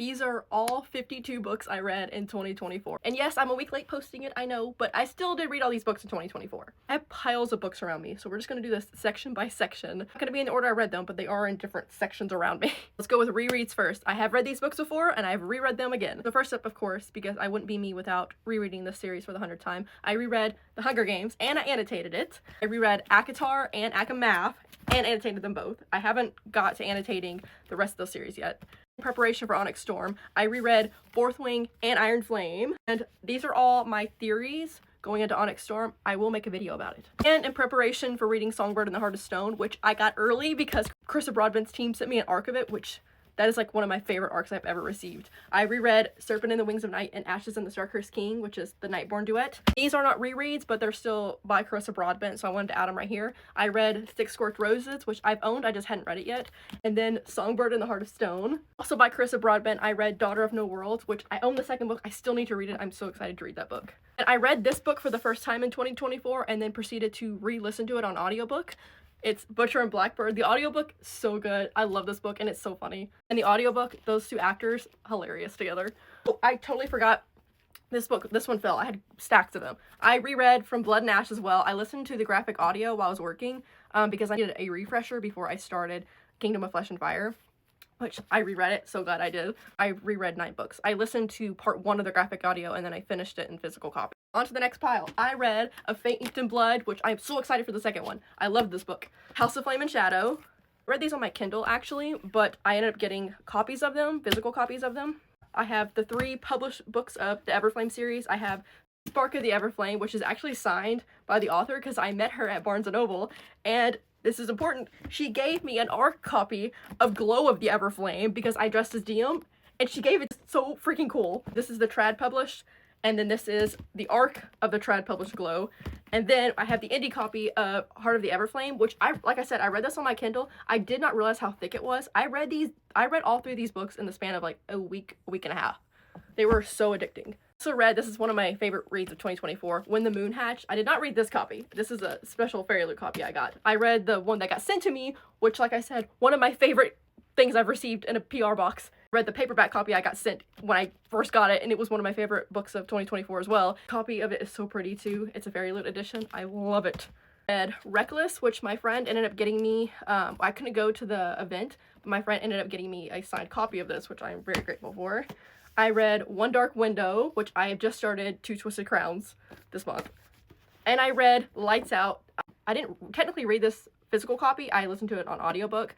These are all 52 books I read in 2024. And yes, I'm a week late posting it, I know, but I still did read all these books in 2024. I have piles of books around me, so we're just gonna do this section by section. Not gonna be in the order I read them, but they are in different sections around me. Let's go with rereads first. I have read these books before, and I've reread them again. The first up, of course, because I wouldn't be me without rereading this series for the 100th time, I reread The Hunger Games, and I annotated it. I reread ACOTAR and ACOMAF, and annotated them both. I haven't got to annotating the rest of the series yet. In preparation for Onyx Storm, I reread Fourth Wing and Iron Flame, and these are all my theories going into Onyx Storm. I will make a video about it. And in preparation for reading Songbird and the Heart of Stone, which I got early because Carissa Broadbent's team sent me an arc of it, which that is like one of my favorite arcs I've ever received. I reread Serpent in the Wings of Night and Ashes in the Starcursed King, which is the Nightborn duet. These are not rereads, but they're still by Carissa Broadbent, so I wanted to add them right here. I read Six Scorched Roses, which I've owned, I just hadn't read it yet. And then Songbird and the Heart of Stone. Also by Carissa Broadbent, I read Daughter of No Worlds, which I own the second book. I still need to read it. I'm so excited to read that book. And I read this book for the first time in 2024 and then proceeded to re-listen to it on audiobook. It's Butcher and Blackbird. The audiobook, so good. I love this book, and it's so funny. And the audiobook, those two actors, hilarious together. Oh, I totally forgot this book. This one fell. I had stacks of them. I reread From Blood and Ash as well. I listened to the graphic audio while I was working because I needed a refresher before I started Kingdom of Flesh and Fire, which I reread it. So glad I did. I reread 9 books. I listened to part 1 of the graphic audio, and then I finished it in physical copy. On to the next pile. I read A Fate Inked in Blood, which I'm so excited for the second one. I loved this book. House of Flame and Shadow. I read these on my Kindle, actually, but I ended up getting copies of them, physical copies of them. I have the 3 published books of the Everflame series. I have Spark of the Everflame, which is actually signed by the author because I met her at Barnes & Noble, and this is important, she gave me an ARC copy of Glow of the Everflame because I dressed as Diem, and she gave it. So freaking cool. This is the trad published, and then this is the ARC of the trad published Glow. And then I have the indie copy of Heart of the Everflame, which like I said, I read this on my Kindle. I did not realize how thick it was. I read all 3 of these books in the span of like a week and a half. They were so addicting. Also read, this is one of my favorite reads of 2024, When the Moon Hatched. I did not read this copy. This is a special Fairy Loot copy I got. I read the one that got sent to me, which, like I said, one of my favorite things I've received in a PR box. Read the paperback copy I got sent when I first got it, and it was one of my favorite books of 2024 as well. Copy of it is so pretty too. It's a Fairy Loot edition. I love it. Read Reckless, which my friend ended up getting me. I couldn't go to the event, but my friend ended up getting me a signed copy of this, which I am very grateful for. I read One Dark Window, which I have just started 2 Twisted Crowns this month. And I read Lights Out. I didn't technically read this physical copy. I listened to it on audiobook.